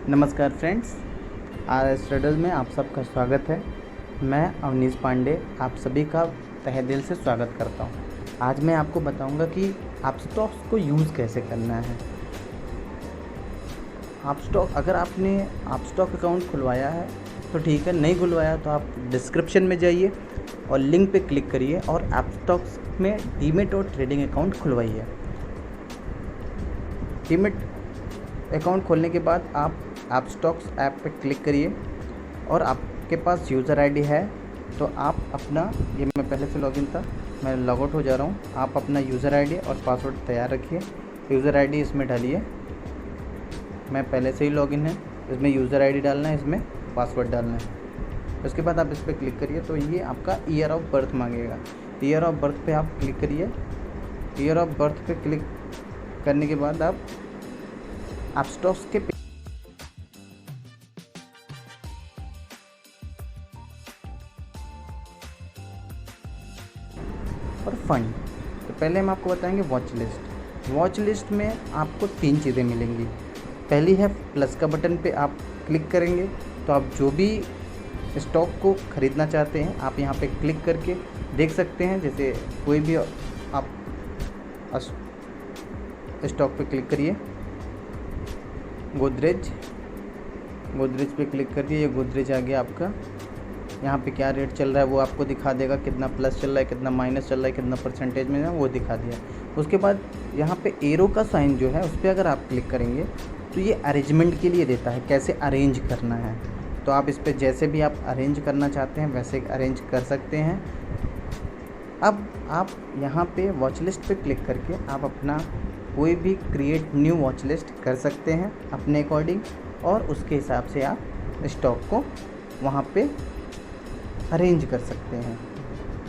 नमस्कार friends, are traders में आप सबका स्वागत है। मैं अवनीश पांडे आप सभी का तहे दिल से स्वागत करता हूं। आज मैं आपको बताऊंगा कि आप स्टॉक्स को यूज़ कैसे करना है। अगर आपने आप स्टॉक अकाउंट खुलवाया है तो ठीक है, नहीं खुलवाया तो आप डिस्क्रिप्शन में जाइए और लिंक पे क्लिक करिए और आप स्टॉक्स में डीमेट और ट्रेडिंग अकाउंट खुलवाइए। डीमेट अकाउंट खोलने के बाद आप स्टॉक्स ऐप पे क्लिक करिए और आपके पास यूज़र आईडी है तो आप अपना, ये मैं पहले से लॉगिन था, मैं लॉग आउट हो जा रहा हूँ। आप अपना यूज़र आईडी और पासवर्ड तैयार रखिए। यूज़र आईडी इसमें डालिए, मैं पहले से ही लॉगिन है, इसमें यूज़र आईडी डालना है, इसमें पासवर्ड डालना है। उसके बाद आप इस पर क्लिक करिए तो ये आपका ईयर ऑफ बर्थ मांगेगा। ईयर ऑफ बर्थ पे आप क्लिक करिए। ईयर ऑफ बर्थ पे क्लिक करने के बाद आप स्टॉक्स के और फंड। तो पहले हम आपको बताएंगे वॉच लिस्ट। वॉच लिस्ट में आपको 3 चीज़ें मिलेंगी। पहली है प्लस का बटन पे आप क्लिक करेंगे तो आप जो भी स्टॉक को ख़रीदना चाहते हैं आप यहाँ पे क्लिक करके देख सकते हैं। जैसे कोई भी आप स्टॉक पे क्लिक करिए, गोदरेज पे क्लिक करिए, ये गोदरेज आ गया आपका। यहाँ पे क्या रेट चल रहा है वो आपको दिखा देगा, कितना प्लस चल रहा है, कितना माइनस चल रहा है, कितना परसेंटेज में है वो दिखा दिया। उसके बाद यहाँ पे एरो का साइन जो है उस पर अगर आप क्लिक करेंगे तो ये अरेंजमेंट के लिए देता है, कैसे अरेंज करना है। तो आप इस पर जैसे भी आप अरेंज करना चाहते हैं वैसे अरेंज कर सकते हैं। अब आप यहाँ पे वॉच लिस्ट पे क्लिक करके आप अपना कोई भी क्रिएट न्यू वॉच लिस्ट कर सकते हैं अपने अकॉर्डिंग, और उसके हिसाब से आप स्टॉक को वहाँ पे अरेंज कर सकते हैं।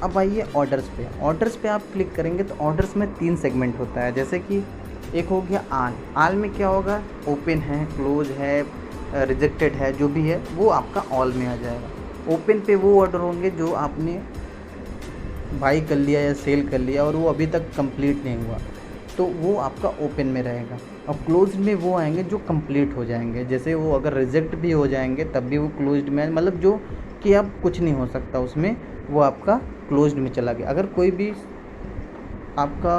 अब आइए ऑर्डर्स पे आप क्लिक करेंगे तो ऑर्डर्स में 3 सेगमेंट होता है। जैसे कि एक हो गया आल में क्या होगा, ओपन है, क्लोज है, रिजेक्टेड है, जो भी है वो आपका ऑल में आ जाएगा। ओपन पे वो ऑर्डर होंगे जो आपने बाई कर लिया या सेल कर लिया और वो अभी तक कंप्लीट नहीं हुआ तो वो आपका ओपन में रहेगा। और क्लोज में वो आएंगे जो कंप्लीट हो जाएंगे। जैसे वो अगर रिजेक्ट भी हो जाएंगे तब भी वो क्लोज्ड में, मतलब जो कि अब कुछ नहीं हो सकता उसमें, वो आपका क्लोज्ड में चला गया। अगर कोई भी आपका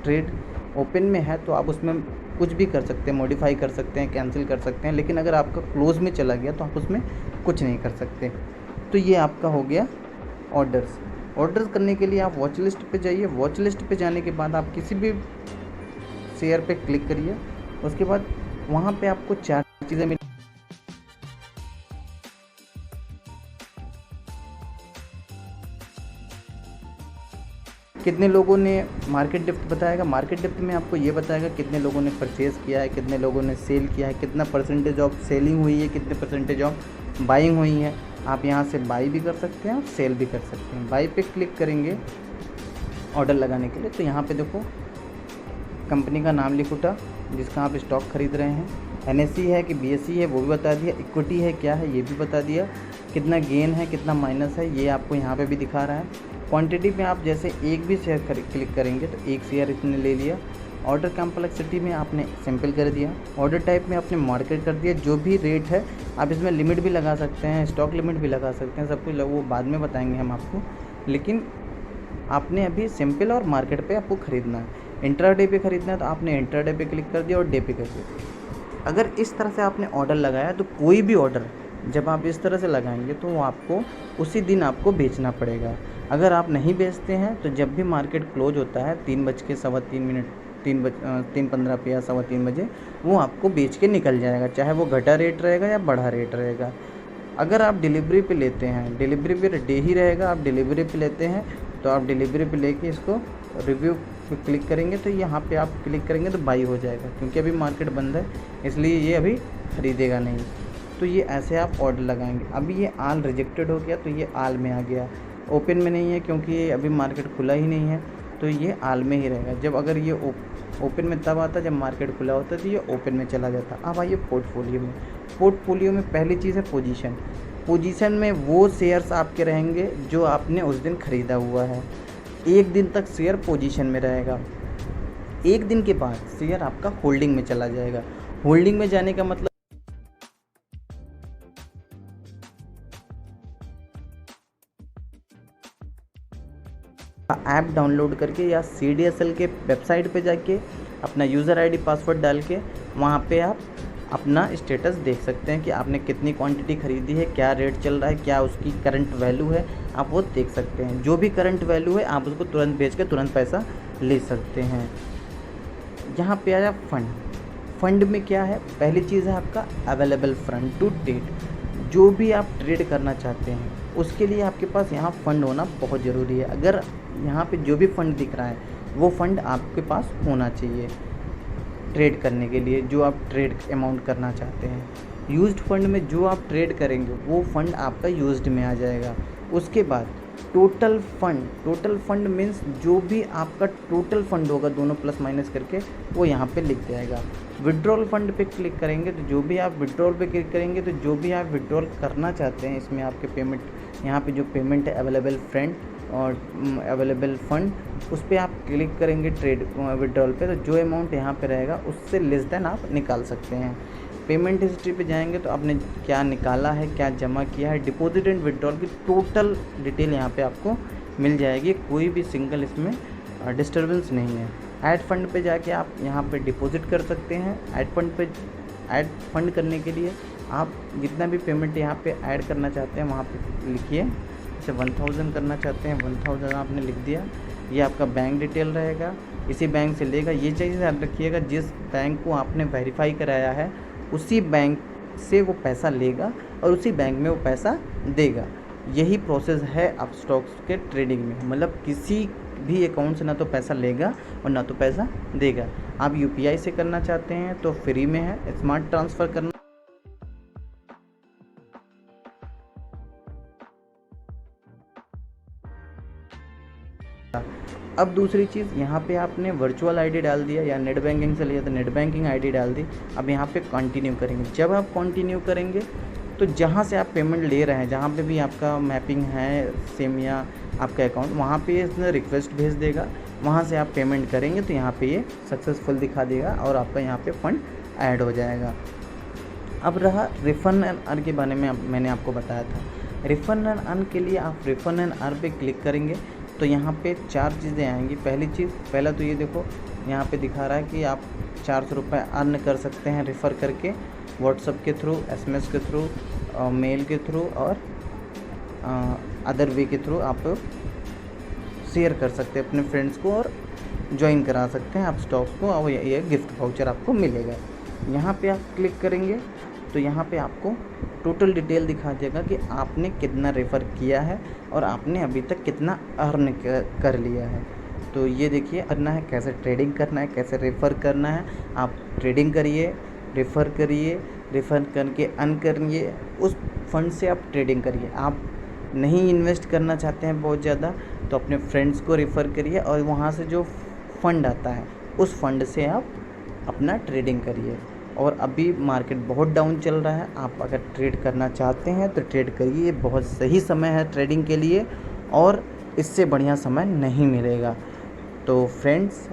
ट्रेड ओपन में है तो आप उसमें कुछ भी कर सकते हैं, मॉडिफाई कर सकते हैं, कैंसिल कर सकते हैं, लेकिन अगर आपका क्लोज में चला गया तो आप उसमें कुछ नहीं कर सकते। तो ये आपका हो गया ऑर्डर्स करने के लिए आप वॉच लिस्ट पे जाइए। वॉच लिस्ट पे जाने के बाद आप किसी भी शेयर पे क्लिक करिए। उसके बाद वहाँ पे आपको 4 चीज़ें मिल, कितने लोगों ने मार्केट डिप्थ बताएगा। मार्केट डिप्थ में आपको ये बताएगा कितने लोगों ने परचेज़ किया है, कितने लोगों ने सेल किया है, कितना परसेंटेज ऑफ सेलिंग हुई है, कितने परसेंटेज ऑफ बाइंग हुई है। आप यहाँ से बाई भी कर सकते हैं और सेल भी कर सकते हैं। बाई पे क्लिक करेंगे ऑर्डर लगाने के लिए तो यहाँ पे देखो कंपनी का नाम लिख उठा जिसका आप स्टॉक खरीद रहे हैं, NSE है कि BSE है वो भी बता दिया, इक्विटी है क्या है ये भी बता दिया, कितना गेन है कितना माइनस है ये आपको यहाँ पे भी दिखा रहा है। क्वांटिटी में आप जैसे एक भी शेयर क्लिक करेंगे तो एक शेयर इसने ले लिया। ऑर्डर कॉम्प्लेक्सिटी में आपने सिंपल कर दिया। ऑर्डर टाइप में आपने मार्केट कर दिया। जो भी रेट है आप इसमें लिमिट भी लगा सकते हैं, स्टॉक लिमिट भी लगा सकते हैं, सब कुछ वो बाद में बताएंगे हम आपको, लेकिन आपने अभी सिंपल और मार्केट पे आपको ख़रीदना है। इंट्राडे पे ख़रीदना है तो आपने इंट्राडे पे क्लिक कर दिया और डे पे कर दिया। अगर इस तरह से आपने ऑर्डर लगाया तो कोई भी ऑर्डर जब आप इस तरह से लगाएंगे तो वो आपको उसी दिन आपको बेचना पड़ेगा। अगर आप नहीं बेचते हैं तो जब भी मार्केट क्लोज होता है 3:15 3:15 पे या 3:15 बजे वो आपको बेच के निकल जाएगा, चाहे वो घटा रेट रहेगा या बढ़ा रेट रहेगा। अगर आप डिलीवरी पे लेते हैं, डिलीवरी पे डे ही रहेगा, आप डिलीवरी पे लेते हैं तो आप डिलीवरी पे लेके इसको रिव्यू पे क्लिक करेंगे तो यहाँ पे आप क्लिक करेंगे तो बाई हो जाएगा, क्योंकि अभी मार्केट बंद है इसलिए ये अभी ख़रीदेगा नहीं। तो ये ऐसे आप ऑर्डर लगाएंगे। अभी ये आल रिजेक्टेड हो गया तो ये आल में आ गया, ओपन में नहीं है क्योंकि ये अभी मार्केट खुला ही नहीं है तो ये आल में ही रहेगा। जब अगर ये ओपन में तब आता जब मार्केट खुला होता तो ये ओपन में चला जाता। अब आइए पोर्टफोलियो में पहली चीज़ है पोजीशन में वो शेयर्स आपके रहेंगे जो आपने उस दिन ख़रीदा हुआ है। 1 दिन तक शेयर पोजीशन में रहेगा। 1 दिन के बाद शेयर आपका होल्डिंग में चला जाएगा। होल्डिंग में जाने का मतलब ऐप डाउनलोड करके या CDSL के वेबसाइट पे जाके अपना यूज़र आईडी पासवर्ड डाल के वहाँ पे आप अपना स्टेटस देख सकते हैं कि आपने कितनी क्वांटिटी ख़रीदी है, क्या रेट चल रहा है, क्या उसकी करंट वैल्यू है, आप वो देख सकते हैं। जो भी करंट वैल्यू है आप उसको तुरंत बेच के तुरंत पैसा ले सकते हैं। यहाँ पे आया फंड। फंड में क्या है, पहली चीज़ है आपका अवेलेबल फंड टू ट्रेड। जो भी आप ट्रेड करना चाहते हैं उसके लिए आपके पास यहाँ फ़ंड होना बहुत ज़रूरी है। अगर यहाँ पे जो भी फ़ंड दिख रहा है वो फ़ंड आपके पास होना चाहिए ट्रेड करने के लिए, जो आप ट्रेड अमाउंट करना चाहते हैं। यूज्ड फंड में जो आप ट्रेड करेंगे वो फंड आपका यूज्ड में आ जाएगा। उसके बाद टोटल फंड मीन्स जो भी आपका टोटल फंड होगा दोनों प्लस माइनस करके वो यहाँ पे लिख जाएगा। विड्रॉल फंड पे क्लिक करेंगे तो जो भी आप विड्रॉल पे क्लिक करेंगे तो जो भी आप विड्रॉल करना चाहते हैं इसमें आपके पेमेंट, यहाँ पे जो पेमेंट है अवेलेबल फ्रेंड और अवेलेबल फ़ंड, उस पर आप क्लिक करेंगे ट्रेड विड्रॉल पे, तो जो अमाउंट यहाँ पे रहेगा उससे लेस देन आप निकाल सकते हैं। पेमेंट हिस्ट्री पे जाएंगे तो आपने क्या निकाला है, क्या जमा किया है, डिपॉजिट एंड विड्रॉल की टोटल डिटेल यहाँ पे आपको मिल जाएगी। कोई भी सिंगल इसमें डिस्टर्बेंस नहीं है। ऐड फंड पे जाके आप यहाँ पे डिपॉजिट कर सकते हैं। ऐड फंड करने के लिए आप जितना भी पेमेंट यहाँ पे ऐड करना चाहते हैं वहाँ पे लिखिए। जैसे 1000 करना चाहते हैं 1000 आपने लिख दिया। ये आपका बैंक डिटेल रहेगा, इसी बैंक से लेगा। ये चीज़ याद रखिएगा, जिस बैंक को आपने वेरीफाई कराया है उसी बैंक से वो पैसा लेगा और उसी बैंक में वो पैसा देगा। यही प्रोसेस है अब स्टॉक्स के ट्रेडिंग में। मतलब किसी भी अकाउंट से ना तो पैसा लेगा और ना तो पैसा देगा। आप UPI से करना चाहते हैं तो फ्री में है स्मार्ट ट्रांसफ़र करना। अब दूसरी चीज़, यहाँ पे आपने वर्चुअल आईडी डाल दिया या नेट बैंकिंग से लिया तो नेट बैंकिंग आईडी डाल दी। अब यहाँ पे कंटिन्यू करेंगे। जब आप कंटिन्यू करेंगे तो जहाँ से आप पेमेंट ले रहे हैं, जहाँ पे भी आपका मैपिंग है सेम या आपका अकाउंट, वहाँ पे इसने रिक्वेस्ट भेज देगा। वहाँ से आप पेमेंट करेंगे तो यहाँ पे ये सक्सेसफुल दिखा देगा और आपका यहाँ पे फंड ऐड हो जाएगा। अब रहा रिफंड एंड अर्न के बारे में मैंने आपको बताया था। रिफंड एंड अर्न के लिए आप रिफंड एंड अर्न पे क्लिक करेंगे तो यहाँ पे 4 चीज़ें आएंगी। पहला तो ये देखो, यहाँ पे दिखा रहा है कि आप 400 रुपये अर्न कर सकते हैं रेफ़र करके, व्हाट्सएप के थ्रू, SMS के थ्रू, मेल के थ्रू और अदर वे के थ्रू आप शेयर कर सकते हैं अपने फ्रेंड्स को और ज्वाइन करा सकते हैं आप स्टॉक्स को, और ये गिफ्ट वाउचर आपको मिलेगा। यहाँ पे आप क्लिक करेंगे तो यहाँ पे आपको टोटल डिटेल दिखा देगा कि आपने कितना रेफ़र किया है और आपने अभी तक कितना अर्न कर लिया है। तो ये देखिए करना है, कैसे ट्रेडिंग करना है, कैसे रेफ़र करना है। आप ट्रेडिंग करिए, रेफ़र करके अर्न करिए, उस फंड से आप ट्रेडिंग करिए। आप नहीं इन्वेस्ट करना चाहते हैं बहुत ज़्यादा तो अपने फ्रेंड्स को रेफ़र करिए और वहाँ से जो फ़ंड आता है उस फंड से आप अपना ट्रेडिंग करिए। और अभी मार्केट बहुत डाउन चल रहा है, आप अगर ट्रेड करना चाहते हैं तो ट्रेड करिए। ये बहुत सही समय है ट्रेडिंग के लिए और इससे बढ़िया समय नहीं मिलेगा। तो फ्रेंड्स,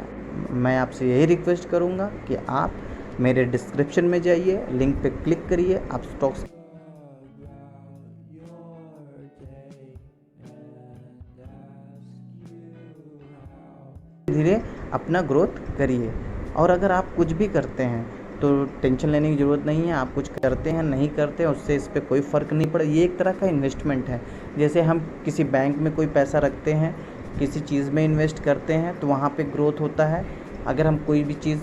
मैं आपसे यही रिक्वेस्ट करूँगा कि आप मेरे डिस्क्रिप्शन में जाइए, लिंक पे क्लिक करिए, आप स्टॉक्स धीरे अपना ग्रोथ करिए। और अगर आप कुछ भी करते हैं तो टेंशन लेने की ज़रूरत नहीं है। आप कुछ करते हैं नहीं करते हैं उससे इस पर कोई फ़र्क नहीं पड़ा। ये एक तरह का इन्वेस्टमेंट है। जैसे हम किसी बैंक में कोई पैसा रखते हैं, किसी चीज़ में इन्वेस्ट करते हैं तो वहाँ पे ग्रोथ होता है। अगर हम कोई भी चीज़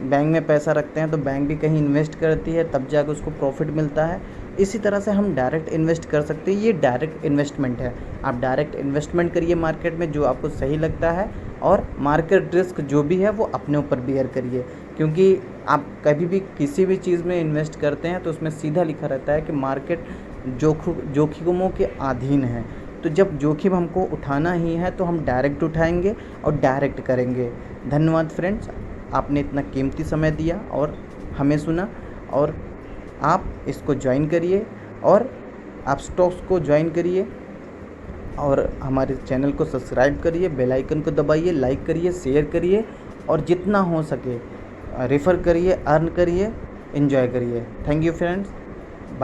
बैंक में पैसा रखते हैं तो बैंक भी कहीं इन्वेस्ट करती है, तब जाकर उसको प्रॉफिट मिलता है। इसी तरह से हम डायरेक्ट इन्वेस्ट कर सकते हैं। ये डायरेक्ट इन्वेस्टमेंट है। आप डायरेक्ट इन्वेस्टमेंट करिए मार्केट में जो आपको सही लगता है, और मार्केट रिस्क जो भी है वो अपने ऊपर बेयर करिए। क्योंकि आप कभी भी किसी भी चीज़ में इन्वेस्ट करते हैं तो उसमें सीधा लिखा रहता है कि मार्केट जोखिमों के अधीन है। तो जब जोखिम हमको उठाना ही है तो हम डायरेक्ट उठाएंगे और डायरेक्ट करेंगे। धन्यवाद फ्रेंड्स, आपने इतना कीमती समय दिया और हमें सुना। और आप इसको ज्वाइन करिए और आप स्टॉक्स को ज्वाइन करिए और हमारे चैनल को सब्सक्राइब करिए, बेल आइकन को दबाइए, लाइक करिए, शेयर करिए और जितना हो सके रेफ़र करिए, अर्न करिए, एंजॉय करिए। Thank you friends.